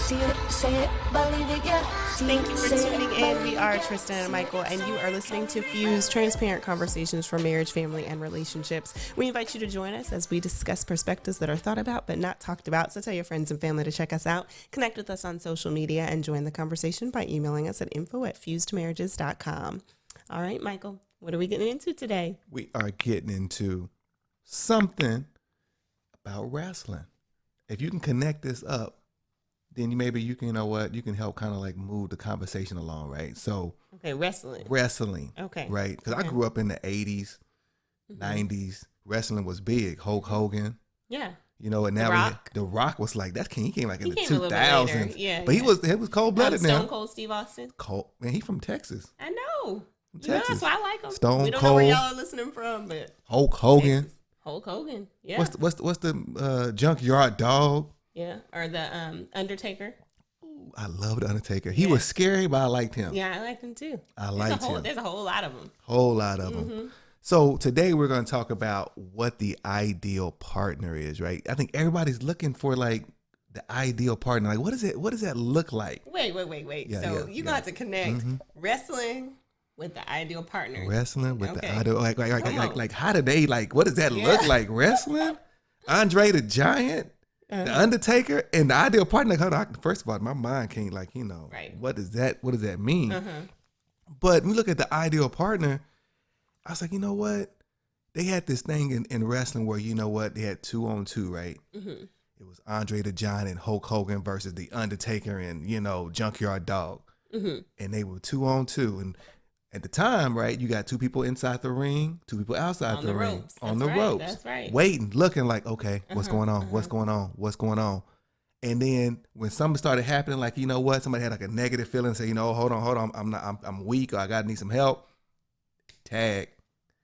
See it, say it, believe it, yeah. Thank you for tuning in. We are Tristan and Michael, and you are listening to Fuse, transparent conversations for marriage, family, and relationships. We invite you to join us as we discuss perspectives that are thought about but not talked about. So tell your friends and family to check us out. Connect with us on social media and join the conversation by emailing us at info@fusedmarriages.com. All right, Michael, what are we getting into today? We are getting into something about wrestling. If you can connect this up, then maybe you can, you know what, you can help kind of like move the conversation along, right? So, okay, wrestling. Okay. Right? Because I grew up in the 80s, 90s. Wrestling was big. Hulk Hogan. Yeah. You know, and now The Rock was like, he came like in the 2000s. Yeah. But he was cold-blooded now. Stone Cold Steve Austin. Man, he from Texas. I know. Texas. That's why I like him. Stone we don't Cold. know where y'all are listening from, but Hulk Hogan. Texas. Hulk Hogan. Yeah. What's the Junkyard Dog? Yeah, or the Undertaker. Ooh, I love the Undertaker. He was scary, but I liked him. Yeah, I liked him too. There's a whole lot of them. Whole lot of them. So today we're going to talk about what the ideal partner is, right? I think everybody's looking for like the ideal partner. Like, what is it? What does that look like? Wait. So you got to connect wrestling with the ideal partner. Wrestling with the ideal, like how do they, like, what does that look like? Wrestling, Andre the Giant. The Undertaker and the ideal partner. First of all, my mind can't what does that mean? But when we look at the ideal partner, I was like, you know what? They had this thing in wrestling where, you know what, they had 2-on-2, right? It was Andre the Giant and Hulk Hogan versus the Undertaker and, Junkyard Dog. And they were 2-on-2. And at the time, right, you got two people inside the ring, two people outside the ring. On the ropes. That's right. Waiting, looking like, okay, what's going on? What's going on? What's going on? And then when something started happening, like, you know what, somebody had like a negative feeling, say, hold on, I'm weak, or I need some help. Tag.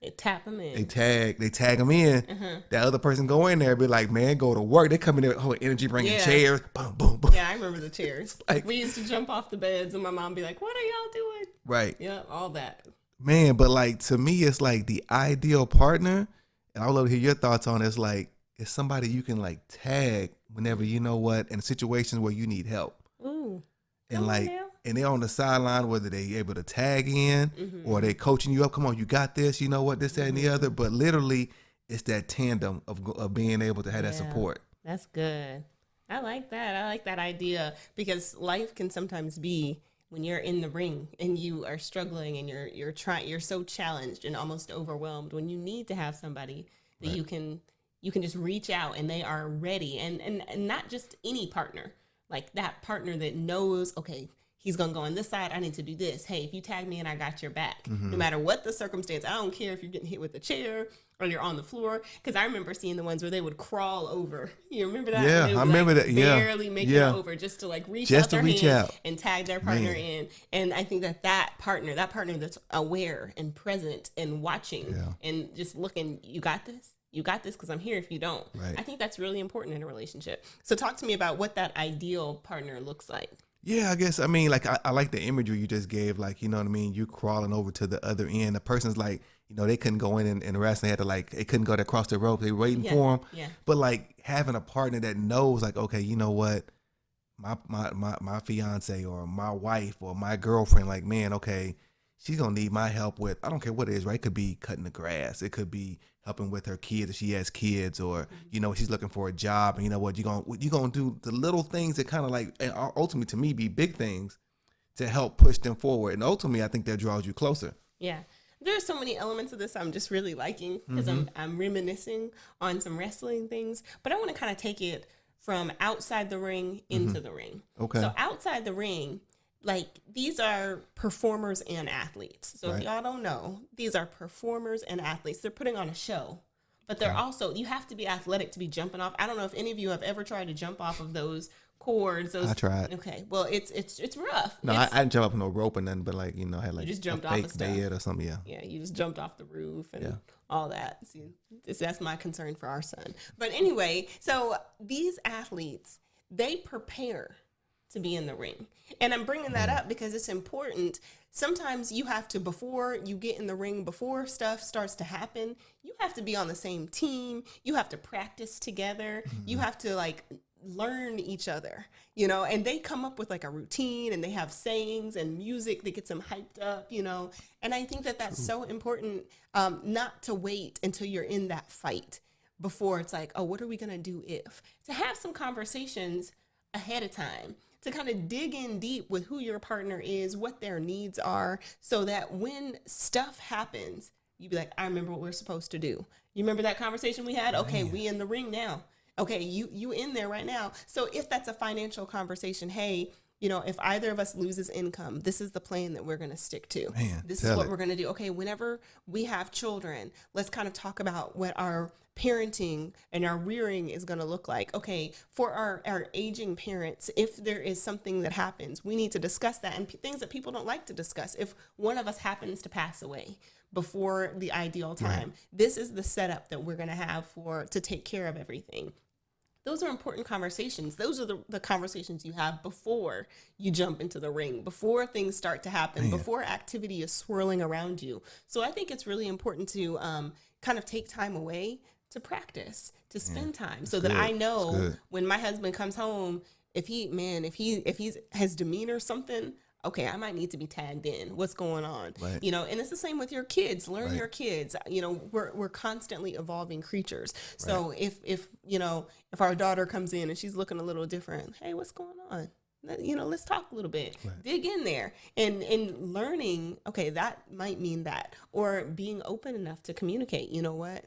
They tap them in. They tag them in. That other person go in there and be like, man, go to work. They come in there with whole energy, bringing chairs. Boom, boom, boom. Yeah, I remember the chairs. Like, we used to jump off the beds and my mom be like, what are y'all doing? Right. Yeah, all that. Man, but like, to me, it's like the ideal partner, and I would love to hear your thoughts on it. It's like, it's somebody you can like tag whenever, you know what, in situations where you need help. Ooh. And like, and they're on the sideline, whether they able to tag in or they coaching you up. Come on, you got this. You know what, this, that, and the other. But literally, it's that tandem of being able to have that support. That's good. I like that. I like that idea, because life can sometimes be when you're in the ring and you are struggling and you're so challenged and almost overwhelmed, when you need to have somebody that you can just reach out and they are ready, and not just any partner, like that partner that knows, okay, he's going to go on this side. I need to do this. Hey, if you tag me in, I got your back. No matter what the circumstance. I don't care if you're getting hit with a chair or you're on the floor. Because I remember seeing the ones where they would crawl over. You remember that? Yeah, I remember that. Yeah. Barely make it over just to like reach out their hand and tag their partner in. And I think that partner that's aware and present and watching and just looking, you got this? You got this, because I'm here if you don't. Right. I think that's really important in a relationship. So talk to me about what that ideal partner looks like. Yeah, I guess, I mean, like, I like the imagery you just gave, like, you know what I mean? You crawling over to the other end. The person's like, they couldn't go in and rest. They had to, like, they couldn't go across the rope. They were waiting for them. Yeah. But, like, having a partner that knows, like, okay, you know what? My fiance or my wife or my girlfriend, like, man, okay, she's going to need my help with, I don't care what it is, right? It could be cutting the grass. It could be helping with her kids if she has kids, or, she's looking for a job, and you know what, you're going to do the little things that kind of like, and ultimately to me, be big things to help push them forward. And ultimately, I think that draws you closer. Yeah. There's so many elements of this I'm just really liking, because I'm reminiscing on some wrestling things, but I want to kind of take it from outside the ring into the ring. Okay. So outside the ring, like, these are performers and athletes. So if y'all don't know, these are performers and athletes. They're putting on a show, but they're also, you have to be athletic to be jumping off. I don't know if any of you have ever tried to jump off of those cords. I tried. Okay. Well, it's rough. No, I didn't jump up no rope or nothing, but like, I had like you just jumped a off fake of stuff. bed or something. Yeah. Yeah. You just jumped off the roof and all that. See, that's my concern for our son. But anyway, so these athletes, they prepare to be in the ring. And I'm bringing that up because it's important. Sometimes you have to, before you get in the ring, before stuff starts to happen, you have to be on the same team. You have to practice together. You have to like learn each other, you know, and they come up with like a routine and they have sayings and music that gets them hyped up, you know. And I think that that's so important, not to wait until you're in that fight before it's like, oh, what are we going to do if? To have some conversations ahead of time, to kind of dig in deep with who your partner is, what their needs are, so that when stuff happens, you be like, I remember what we're supposed to do. You remember that conversation we had? Okay, we in the ring now. Okay, you in there right now. So if that's a financial conversation, hey, you know, if either of us loses income, this is the plan that we're going to stick to. This is what we're going to do. Okay, whenever we have children, let's kind of talk about what our parenting and our rearing is going to look like. Okay, for our aging parents, if there is something that happens, we need to discuss that, and things that people don't like to discuss. If one of us happens to pass away before the ideal time, this is the setup that we're going to have to take care of everything. Those are important conversations. Those are the conversations you have before you jump into the ring, before things start to happen, before activity is swirling around you. So I think it's really important to kind of take time away to practice, to spend time, so that I know when my husband comes home, if he has demeanor something, okay, I might need to be tagged in. What's going on? Right. You know, and it's the same with your kids. Learn your kids. You know, we're constantly evolving creatures. So if you know, if our daughter comes in and she's looking a little different, hey, what's going on? You know, let's talk a little bit. Dig in there and learning, okay, that might mean that, or being open enough to communicate. You know what?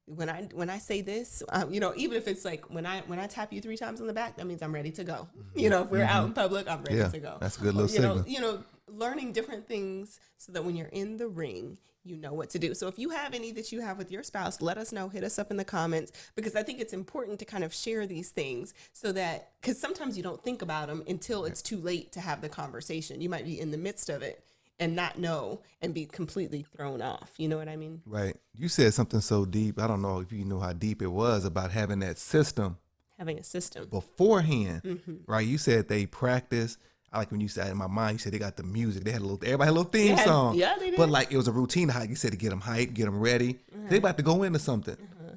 When I say this, you know, even if it's like when I tap you 3 times on the back, that means I'm ready to go. You know, if we're out in public, I'm ready to go. That's a good little signal. You know, learning different things so that when you're in the ring, you know what to do. So if you have any that you have with your spouse, let us know. Hit us up in the comments, because I think it's important to kind of share these things, so that, because sometimes you don't think about them until it's too late to have the conversation. You might be in the midst of it and not know and be completely thrown off. You know what I mean? Right. You said something so deep. I don't know if you know how deep it was about having that system. Having a system. Beforehand, right? You said they practice. I like when you said, in my mind, you said they got the music. Everybody had a little theme song. Yeah, they did. But like it was a routine, how you said, to get them hyped, get them ready. They about to go into something.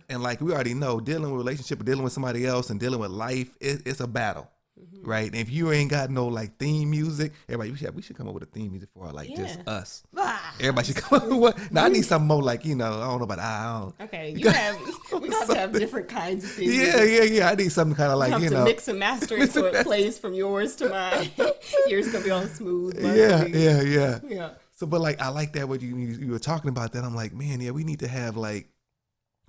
And like we already know, dealing with relationship, dealing with somebody else, and dealing with life, it's a battle. Right, and if you ain't got no like theme music, everybody we should come up with a theme music for like just us. Everybody should come up with one. Now I need something more like, you know, I don't know about I don't. Okay, we got to have different kinds of things. Yeah. I need something kind of like, you know, mix and master it so it plays from yours to mine. Yours gonna be all smooth. Yeah. So, but like I like that what you were talking about that. I'm like, man, we need to have like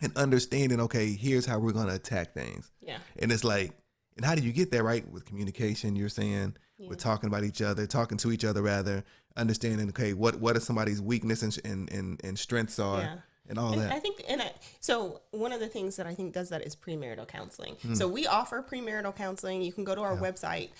an understanding. Okay, here's how we're gonna attack things. Yeah, and it's like. And how do you get there, right? With communication, you're saying, with talking to each other rather, understanding, okay, what are somebody's weaknesses and strengths are, and all that. I think, so one of the things that I think does that is premarital counseling. So we offer premarital counseling. You can go to our website.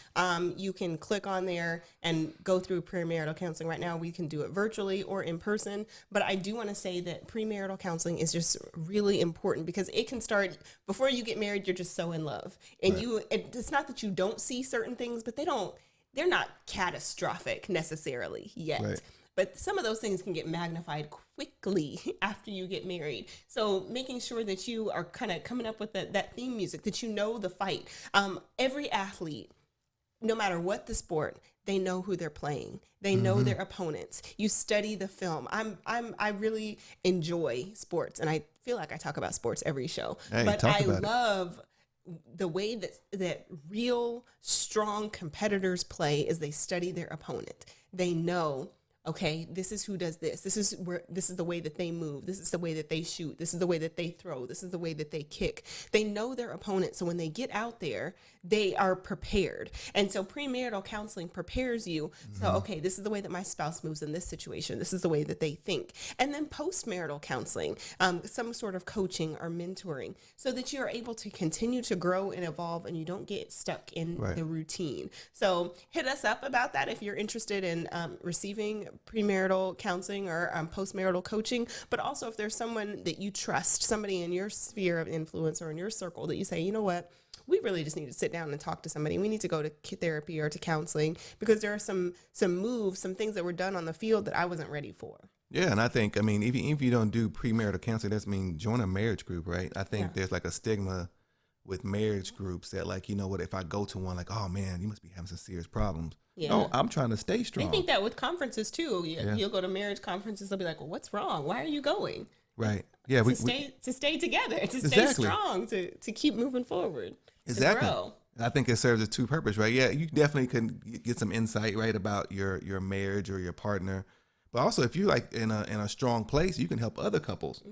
You can click on there and go through premarital counseling. Right now, we can do it virtually or in person. But I do want to say that premarital counseling is just really important, because it can start before you get married. You're just so in love, and it's not that you don't see certain things, but they're not catastrophic necessarily yet. Right. But some of those things can get magnified quickly after you get married. So making sure that you are kind of coming up with that theme music, that you know the fight. Every athlete, no matter what the sport, they know who they're playing. They know their opponents. You study the film. I really enjoy sports, and I feel like I talk about sports every show. But I love the way that real strong competitors play is they study their opponent. They know, okay, this is who does this. This is the way that they move. This is the way that they shoot. This is the way that they throw. This is the way that they kick. They know their opponent. So when they get out there, they are prepared. And so premarital counseling prepares you. So, okay, this is the way that my spouse moves in this situation. This is the way that they think. And then postmarital counseling, some sort of coaching or mentoring, so that you're able to continue to grow and evolve, and you don't get stuck in the routine. So hit us up about that if you're interested in receiving premarital counseling or postmarital coaching. But also if there's someone that you trust, somebody in your sphere of influence or in your circle that you say, you know what, we really just need to sit down and talk to somebody. We need to go to therapy or to counseling, because there are some moves, some things that were done on the field that I wasn't ready for. Yeah, and I think, I mean, if you don't do premarital counseling, that's mean join a marriage group, right? I think there's like a stigma with marriage groups that like, you know what, if I go to one, like, oh man, you must be having some serious problems. Yeah. No, I'm trying to stay strong. They think that with conferences too. You'll go to marriage conferences. They'll be like, well, what's wrong? Why are you going? Right. Yeah. To stay together, to stay strong, to keep moving forward. Exactly. To grow. I think it serves as two purposes, right? Yeah, you definitely can get some insight, right, about your marriage or your partner, but also if you're like in a strong place, you can help other couples,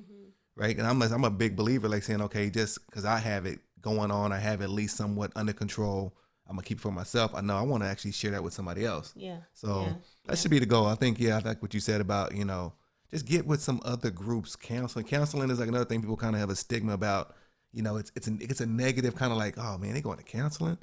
right? And I'm a big believer, like saying, okay, just because I have it going on, I have at least somewhat under control, I'm gonna keep it for myself. I know I want to actually share that with somebody else. Yeah. So that should be the goal. I think. Yeah, I like what you said about just get with some other groups. Counseling is like another thing people kind of have a stigma about. It's a negative kind of like, oh man, they going to counseling.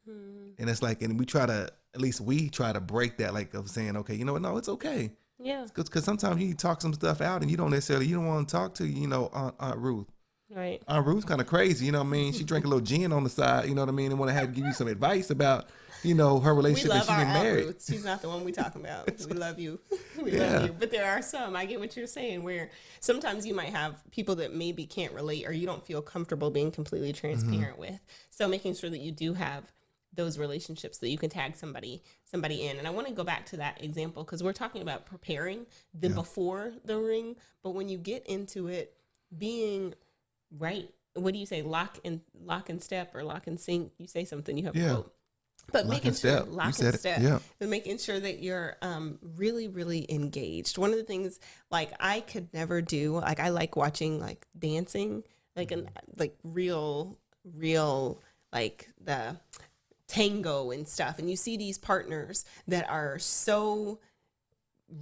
And it's like, and we try to break that, like of saying, okay, you know what? No, it's okay. Yeah. Because sometimes you talk some stuff out and you don't want to talk to, Aunt Ruth. Right. Aunt Ruth's kind of crazy, you know what I mean? She drank a little gin on the side, you know what I mean? And want to give you some advice about, her relationship that she's been married. Ruth. She's not the one we talking about. We love you. We love you. But there are some, I get what you're saying, where sometimes you might have people that maybe can't relate or you don't feel comfortable being completely transparent with. So making sure that you do have those relationships that you can tag somebody in. And I want to go back to that example because we're talking about preparing before the ring. But when you get into it, being right, what do you say? Lock and step or lock and sync. You say something, you have a quote. But making sure making sure that you're really, really engaged. One of the things like I could never do, like I like watching like dancing, like real like the tango and stuff. And you see these partners that are so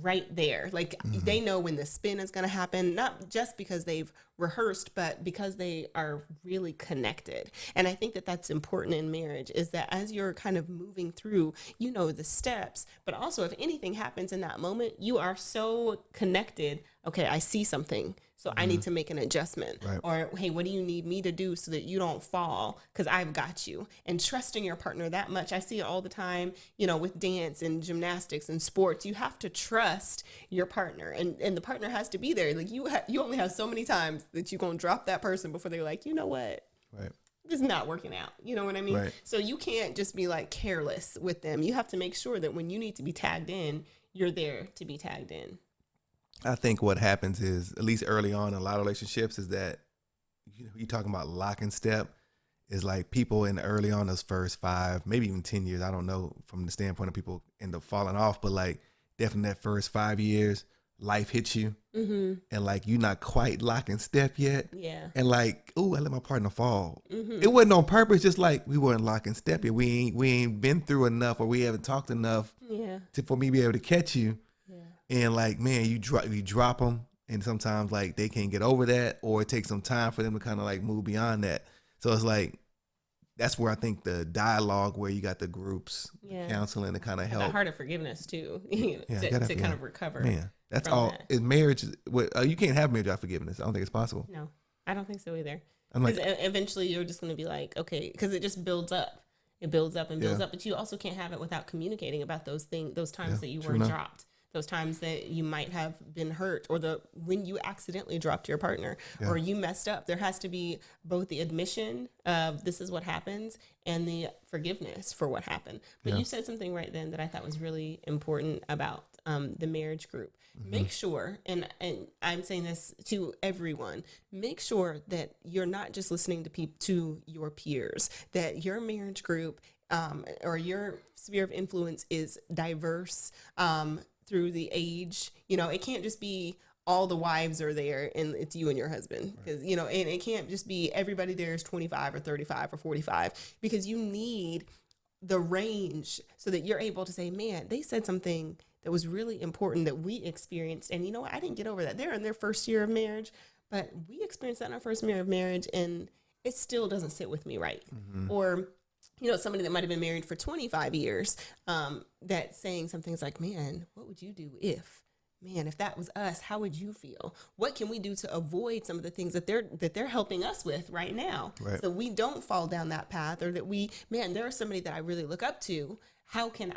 right there. Like they know when the spin is going to happen, not just because they've rehearsed, but because they are really connected. And I think that that's important in marriage is that as you're kind of moving through, the steps, but also if anything happens in that moment, you are so connected. Okay, I see something. So I need to make an adjustment. Right. Or, hey, what do you need me to do so that you don't fall? Because I've got you. And trusting your partner that much. I see it all the time, with dance and gymnastics and sports. You have to trust your partner. And the partner has to be there. Like you only have so many times that you're going to drop that person before they're like, you know what? Right. This is not working out. You know what I mean? Right. So you can't just be like careless with them. You have to make sure that when you need to be tagged in, you're there to be tagged in. I think what happens is, at least early on in a lot of relationships, is that you're talking about lock and step is like people in early on those first 5, maybe even 10 years. I don't know from the standpoint of people end up falling off, but like definitely that first 5 years, life hits you and like you're not quite lock and step yet. Yeah. And like, ooh, I let my partner fall. It wasn't on purpose, just like we weren't lock and step yet. We ain't been through enough or we haven't talked enough for me to be able to catch you. And like, man, you drop them, and sometimes like they can't get over that, or it takes some time for them to kind of like move beyond that. So it's like that's where I think the dialogue, where you got the groups, counseling to kind of help. The heart of forgiveness too, to kind of recover. Man, that's all. That. Marriage, you can't have marriage without forgiveness. I don't think it's possible. No, I don't think so either. Because eventually you're just going to be like, okay, because it just builds up. It builds up and builds up, but you also can't have it without communicating about those times that you were dropped. Those times that you might have been hurt, or when you accidentally dropped your partner or you messed up. There has to be both the admission of this is what happens and the forgiveness for what happened. But you said something right then that I thought was really important about the marriage group. Make sure, and I'm saying this to everyone, make sure that you're not just listening to your peers, that your marriage group or your sphere of influence is diverse, through the age. It can't just be all the wives are there and it's you and your husband, because and it can't just be everybody there is 25 or 35 or 45, because you need the range so that you're able to say, man, they said something that was really important that we experienced, and I didn't get over that. They're in their first year of marriage, but we experienced that in our first year of marriage and it still doesn't sit with me right. Or somebody that might have been married for 25 years, that saying some things like, man, what would you do if that was us, how would you feel? What can we do to avoid some of the things that they're helping us with right now? Right. So we don't fall down that path, or that there's somebody that I really look up to. How can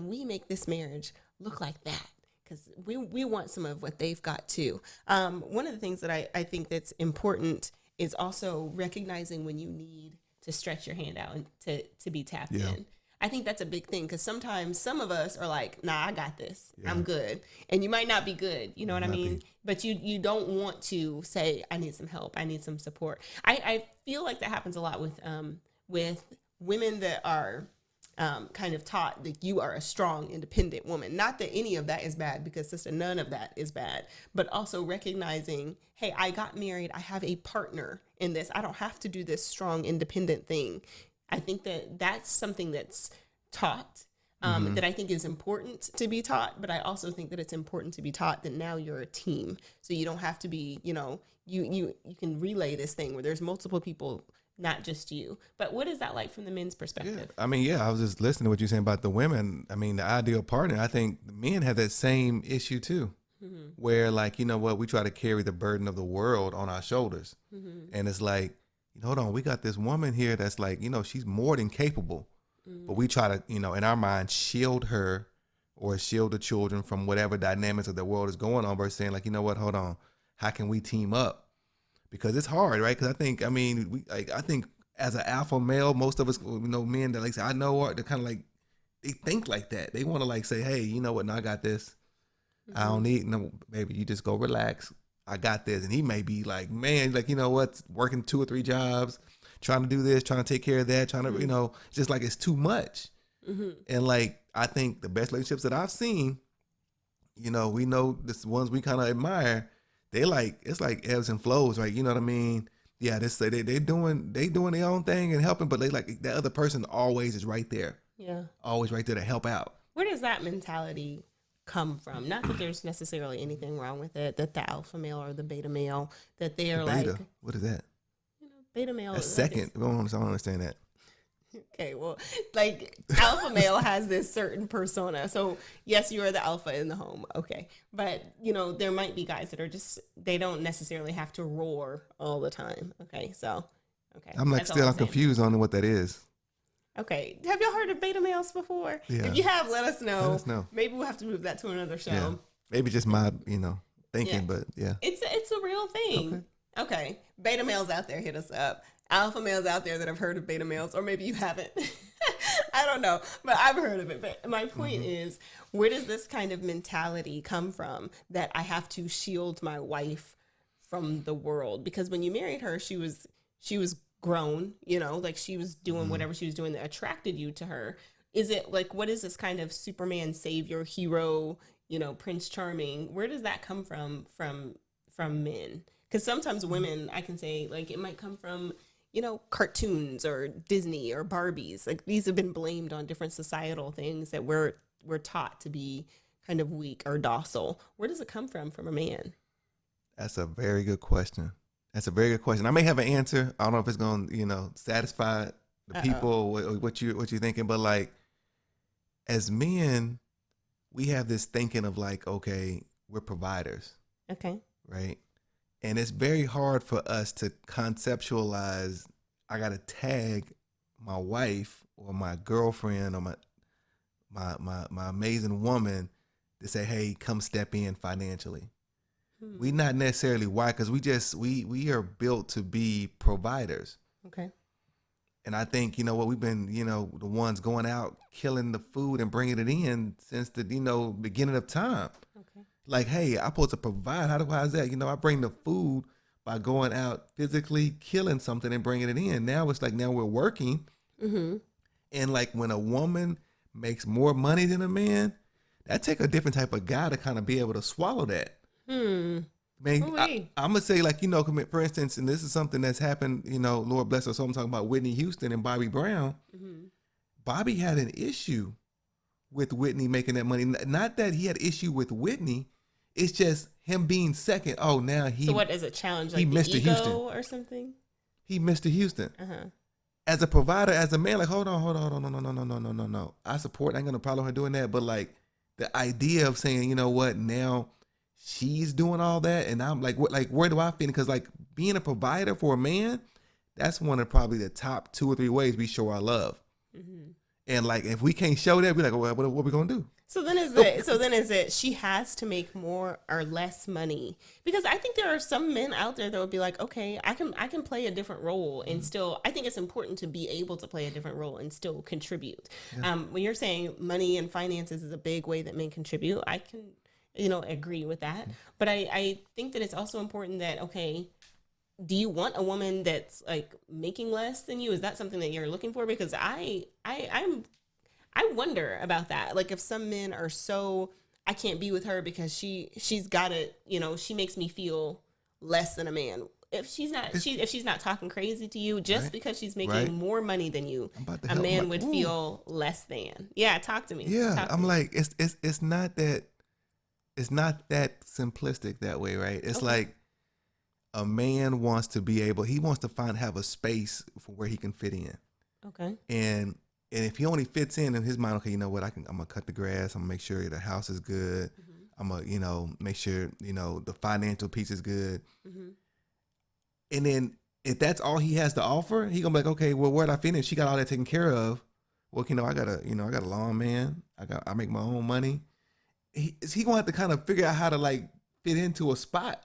we make this marriage look like that? Because we want some of what they've got too. One of the things that I think that's important is also recognizing when you need to stretch your hand out and to be tapped in. I think that's a big thing, because sometimes some of us are like, nah, I got this. I'm good. And you might not be good. You know what I mean? But you don't want to say, I need some help. I need some support. I feel like that happens a lot with women that are kind of taught that you are a strong, independent woman. Not that any of that is bad, because sister, none of that is bad. But also recognizing, hey, I got married. I have a partner in this. I don't have to do this strong, independent thing. I think that that's something that's taught, that I think is important to be taught. But I also think that it's important to be taught that now you're a team. So you don't have to be, you can relay this thing where there's multiple people, not just you. But what is that like from the men's perspective? I was just listening to what you're saying about the women. I mean, the ideal partner, I think the men have that same issue too, where like, we try to carry the burden of the world on our shoulders. And it's like, hold on, we got this woman here that's like, she's more than capable, but we try to, in our mind, shield her or shield the children from whatever dynamics of the world is going on, versus saying like, hold on, how can we team up? Because it's hard, right? Because I think, I think as an alpha male, most of us, men that like say, I know, are they're kind of like, they think like that. They want to like say, hey, you know what? No, I got this. I don't need, no, baby, you just go relax. I got this. And he may be like, man, like, working 2 or 3 jobs, trying to do this, trying to take care of that, trying to, just like it's too much. And like, I think the best relationships that I've seen, we know the ones we kind of admire, they like, it's like ebbs and flows, right? You know what I mean? Yeah, they doing their own thing and helping, but they like, the other person always is right there. Yeah. Always right there to help out. Where does that mentality come from? Not that there's necessarily anything wrong with it, that the alpha male or the beta male, that they are beta, like, what is that? Beta male. That's second. I don't understand that. Okay, well, like alpha male has this certain persona. So yes, you are the alpha in the home. Okay. But there might be guys that are just, they don't necessarily have to roar all the time. Okay. So, okay. I'm like, I'm confused on what that is. Okay. Have y'all heard of beta males before? Yeah. If you have, let us know. Let us know. Maybe we'll have to move that to another show. Yeah. Maybe just my, thinking, but yeah. It's a real thing. Okay. Beta males out there, hit us up. Alpha males out there that have heard of beta males, or maybe you haven't. I don't know, but I've heard of it. But my point is, where does this kind of mentality come from that I have to shield my wife from the world? Because when you married her, she was grown, like she was doing whatever she was doing that attracted you to her. Is it like, what is this kind of Superman savior hero, Prince Charming? Where does that come from men? Because sometimes women, I can say, like, it might come from, cartoons or Disney or Barbies. Like, these have been blamed on different societal things that we're taught to be kind of weak or docile. Where does it come from a man? That's a very good question. I may have an answer. I don't know if it's going to, satisfy the people or what you're thinking, but like, as men, we have this thinking of like, okay, we're providers. Okay. Right. And it's very hard for us to conceptualize, I got to tag my wife or my girlfriend or my amazing woman to say, hey, come step in financially. We not necessarily why, because we are built to be providers. Okay. And I think, we've been, the ones going out, killing the food and bringing it in since the, beginning of time. Okay. Like, hey, I'm supposed to provide. How is that? I bring the food by going out physically, killing something and bringing it in. Now it's like, now we're working. And like when a woman makes more money than a man, that take a different type of guy to kind of be able to swallow that. Man, I'm gonna say, like, for instance, and this is something that's happened, Lord bless her. So I'm talking about Whitney Houston and Bobby Brown. Bobby had an issue with Whitney making that money. Not that he had issue with Whitney. It's just him being second. Oh, now he. So what is a challenge? Like he Mr. Houston or something? He Mr. Houston. As a provider, as a man, like, hold on, no. I support. I ain't gonna problem her doing that. But like the idea of saying, you know what, now she's doing all that, and I'm like, what? Like, where do I fit? Because like being a provider for a man, that's one of probably the top 2 or 3 ways we show our love. And like, if we can't show that, we're like, well, what we gonna do? So then is it she has to make more or less money? Because I think there are some men out there that would be like, okay, I can play a different role and still, I think it's important to be able to play a different role and still contribute. Yeah. When you're saying money and finances is a big way that men contribute, I can, agree with that. But I think that it's also important that, okay, do you want a woman that's like making less than you? Is that something that you're looking for? Because I wonder about that. Like, if some men are so, I can't be with her because she's got it, she makes me feel less than a man. If she's not talking crazy to you just because she's making more money than you, a man would feel less than. Yeah, talk to me. Yeah, I'm like, it's not that simplistic that way, right? It's like a man wants to have a space for where he can fit in. Okay. And if he only fits in his mind, okay, you know what? I'm gonna cut the grass. I'm gonna make sure the house is good. Mm-hmm. I'm gonna, make sure, the financial piece is good. Mm-hmm. And then if that's all he has to offer, he gonna be like, okay, well, where'd I finish? She got all that taken care of. Well, I got a lawn man. I make my own money. He gonna have to kind of figure out how to like fit into a spot.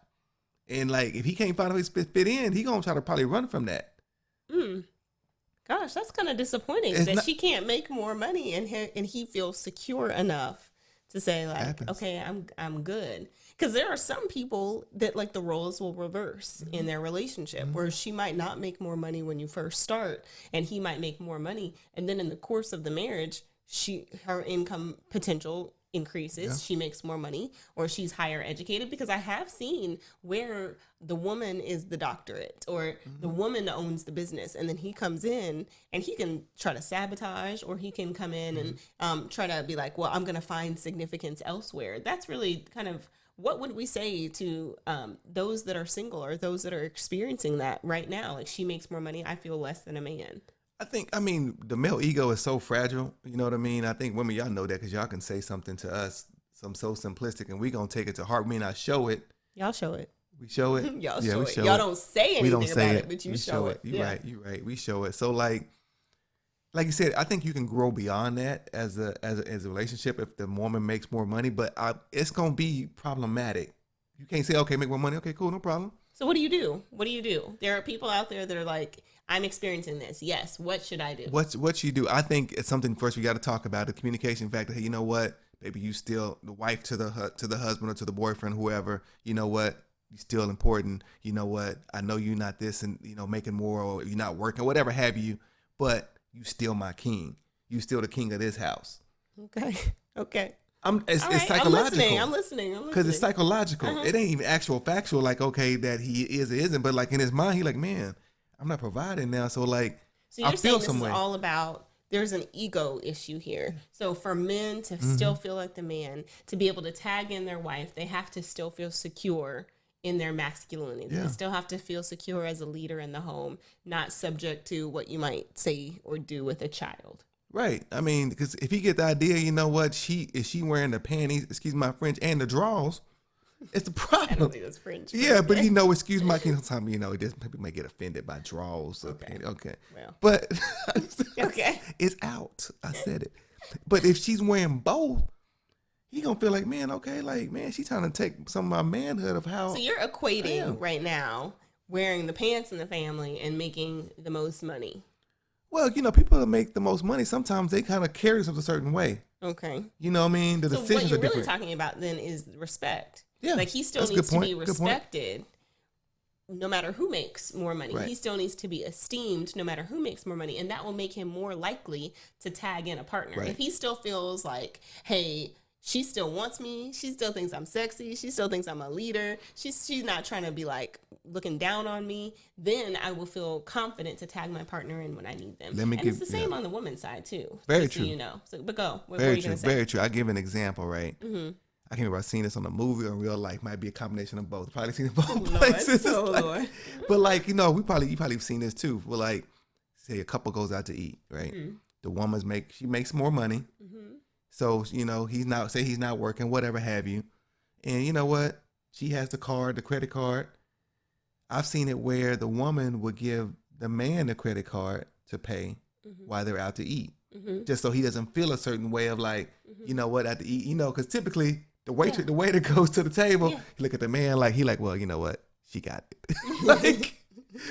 And like, if he can't find a way to fit in, he gonna try to probably run from that. Gosh, that's kind of disappointing she can't make more money and he feels secure enough to say like, okay, I'm good. Because there are some people that like the roles will reverse in their relationship, where she might not make more money when you first start and he might make more money. And then in the course of the marriage, her income potential increases, she makes more money, or she's higher educated. Because I have seen where the woman is the doctorate or the woman owns the business, and then he comes in and he can try to sabotage, or he can come in and try to be like, well, I'm going to find significance elsewhere. That's really kind of, what would we say to those that are single or those that are experiencing that right now? Like, she makes more money, I feel less than a man. I mean, the male ego is so fragile. You know what I mean? I think women, y'all know that because y'all can say something to us, so simplistic, and we going to take it to heart. We may not show it. Y'all show it. We show it. Y'all show it. Y'all don't say anything about it, but you show it. You're right. We show it. So like you said, I think you can grow beyond that as a relationship if the woman makes more money, but it's going to be problematic. You can't say, okay, make more money. Okay, cool, no problem. So what do you do? There are people out there that are like, I'm experiencing this. Yes. What should I do? What you do? I think it's something first we got to talk about, the communication factor. Hey, you know what? Maybe you still the wife to the husband or to the boyfriend, whoever. You know what? You're still important. You know what? I know you're not this and making more, or you're not working, whatever have you. But you still my king. You still the king of this house. Okay. It's psychological. I'm listening. Because it's psychological. It ain't even actual factual. Like, okay, that he is or isn't, but like in his mind, he like, man, I'm not providing now. So like, so you're saying this is all about, there's an ego issue here. So for men to still feel like the man, to be able to tag in their wife, they have to still feel secure in their masculinity. Yeah. They still have to feel secure as a leader in the home, not subject to what you might say or do with a child. Right. I mean, because if you get the idea, you know what, is she wearing the panties, excuse my French, and the drawers, it's a problem. I don't think that's French. Yeah, but excuse my, sometimes, just people may get offended by draws. Okay. Well. But okay. It's out. I said it. But if she's wearing both, he gonna feel like, man, okay, like, man, she's trying to take some of my manhood of how. So you're equating right now wearing the pants in the family and making the most money. Well, people that make the most money, sometimes they kind of carry themselves a certain way. Okay. You know what I mean? The decisions are different. So what you're really talking about then is respect. Yeah. Like, he still needs to be respected no matter who makes more money. Right. He still needs to be esteemed no matter who makes more money. And that will make him more likely to tag in a partner. Right. If he still feels like, hey, she still wants me, she still thinks I'm sexy, she still thinks I'm a leader, she's not trying to be like looking down on me, then I will feel confident to tag my partner in when I need them. It's the same on the woman's side too. Very true. So, but go. What very were you true. Gonna say? Very true. I'll give an example, right? Mm-hmm. I can't remember if I've seen this on a movie or in real life. Might be a combination of both. Probably seen it both places. Lord. But like, you probably seen this too. But like, say a couple goes out to eat, right? Mm-hmm. The woman makes more money. Mm-hmm. So, he's not working, whatever have you. And you know what? She has the credit card. I've seen it where the woman would give the man the credit card to pay while they're out to eat. just so he doesn't feel a certain way of like, you know what, at the because typically the waiter goes to the table, he look at the man like, he like, well, you know what, she got it.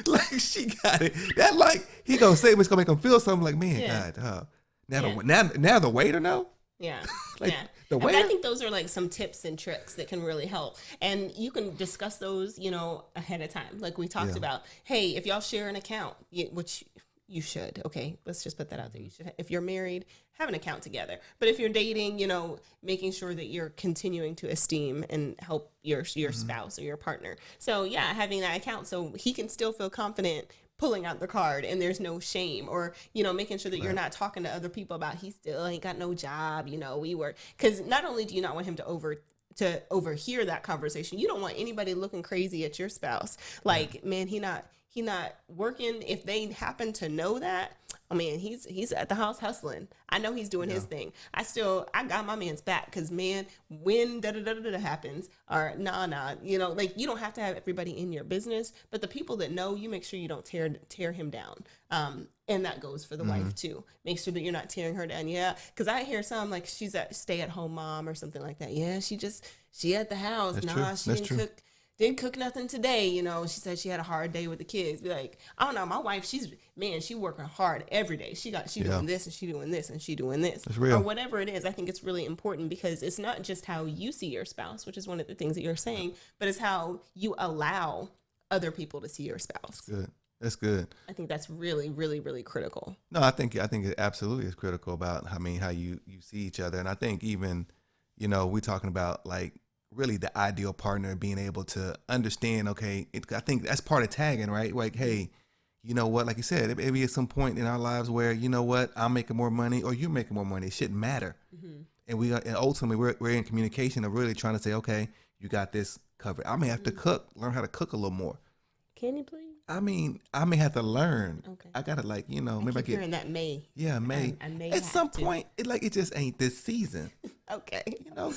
like she got it. That like, he gonna say what's gonna make him feel something like, man, God, now the waiter know? Yeah. Like, yeah. The waiter? I think those are like some tips and tricks that can really help. And you can discuss those, ahead of time. Like we talked about, hey, if y'all share an account, which you should, okay, let's just put that out there. You should, if you're married, have an account together. But if you're dating, making sure that you're continuing to esteem and help your spouse or your partner. So yeah, having that account so he can still feel confident pulling out the card and there's no shame, or making sure that you're not talking to other people about he still ain't got no job, because not only do you not want him to overhear that conversation, you don't want anybody looking crazy at your spouse like, man, he not working. If they happen to know that, oh man, he's at the house hustling. I know he's doing his thing. I got my man's back, because man, when da happens, or you don't have to have everybody in your business, but the people that know you, make sure you don't tear him down. And that goes for the wife too. Make sure that you're not tearing her down. Yeah, because I hear some like she's a stay-at-home mom or something like that. Yeah, she at the house. She didn't cook nothing today. She said she had a hard day with the kids. Be like, I don't know. My wife, she working hard every day. She doing this and she doing this and she doing this. That's real. Or whatever it is. I think it's really important, because it's not just how you see your spouse, which is one of the things that you're saying, but it's how you allow other people to see your spouse. That's good. I think that's really, really, really critical. No, I think it absolutely is critical about how you see each other. And I think even, we're talking about like really the ideal partner being able to understand, okay, I think that's part of tagging, right? Like, hey, you know what, like you said, maybe at some point in our lives where, you know what, I'm making more money or you're making more money. It shouldn't matter. And ultimately we're in communication of really trying to say, okay, you got this covered. I may have to learn how to cook a little more. Can you please? I may have to learn. Okay. I gotta maybe I keep hearing that may. Yeah, may. I may at some to. point, it just ain't this season. Okay.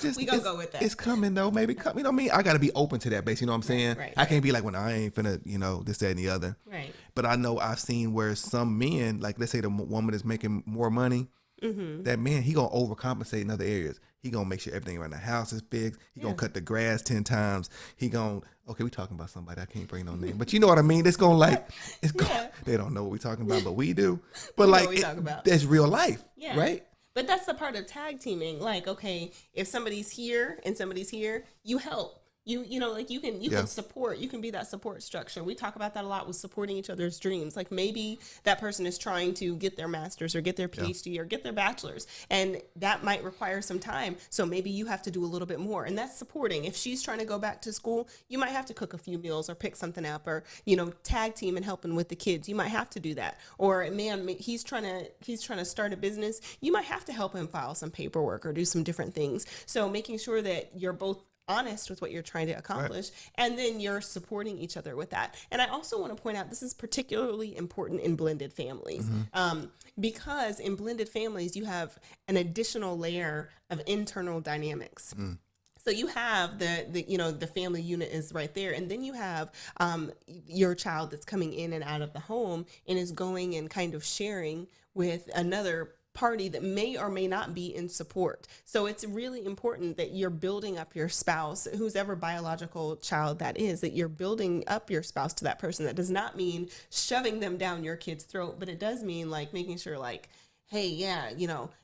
Just we gonna go with that. It's coming though. Maybe come. I gotta be open to that base. You know what I'm saying? Right. I can't be like, when I ain't finna, this, that, and the other. Right. But I know I've seen where some men, like let's say the woman is making more money, that man, he gonna overcompensate in other areas. He gonna make sure everything around the house is fixed. He gonna cut the grass 10 times. He gonna, okay, we talking about somebody, I can't bring no name, but you know what I mean? It's gonna they don't know what we talking about, but we do. But that's real life, right? But that's the part of tag teaming. Like, okay, if somebody's here and somebody's here, you help. You can support. You can be that support structure. We talk about that a lot with supporting each other's dreams. Like maybe that person is trying to get their master's or get their PhD or get their bachelor's, and that might require some time. So maybe you have to do a little bit more, and that's supporting. If she's trying to go back to school, you might have to cook a few meals or pick something up, or tag team and helping with the kids. You might have to do that. Or man, he's trying to start a business. You might have to help him file some paperwork or do some different things. So making sure that you're both honest with what you're trying to accomplish, and then you're supporting each other with that. And I also want to point out, this is particularly important in blended families, because in blended families, you have an additional layer of internal dynamics. So you have the family unit is right there, and then you have your child that's coming in and out of the home and is going and kind of sharing with another party that may or may not be in support. So it's really important that you're building up your spouse, whose ever biological child that is, that you're building up your spouse to that person. That does not mean shoving them down your kid's throat, but it does mean like making sure like, hey, yeah,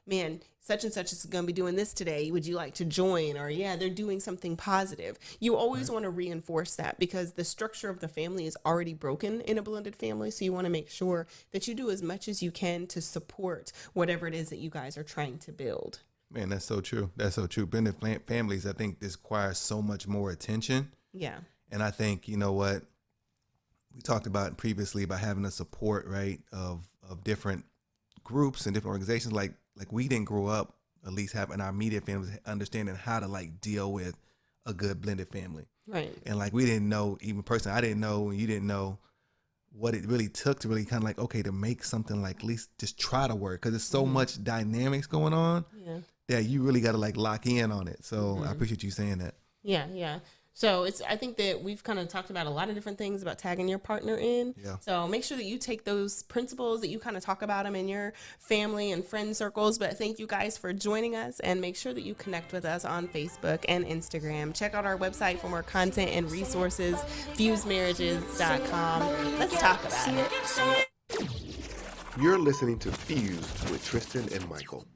man, such and such is going to be doing this today. Would you like to join? Or yeah, they're doing something positive. You always want to reinforce that, because the structure of the family is already broken in a blended family. So you want to make sure that you do as much as you can to support whatever it is that you guys are trying to build. Man, that's so true. That's so true. Blended families, I think this requires so much more attention. Yeah. And I think, you know what, we talked about previously about having a support, right, of different groups and different organizations. Like we didn't grow up, at least having our immediate families understanding how to like deal with a good blended family. Right. And like we didn't know, even personally, I didn't know, and you didn't know what it really took to really kind of like, okay, to make something like at least just try to work, because there's so much dynamics going on that you really got to like lock in on it. So I appreciate you saying that. Yeah. So I think that we've kind of talked about a lot of different things about tagging your partner in. Yeah. So make sure that you take those principles, that you kind of talk about them in your family and friend circles. But thank you guys for joining us, and make sure that you connect with us on Facebook and Instagram. Check out our website for more content and resources, fusemarriages.com. Let's talk about it. You're listening to Fuse with Tristan and Michael.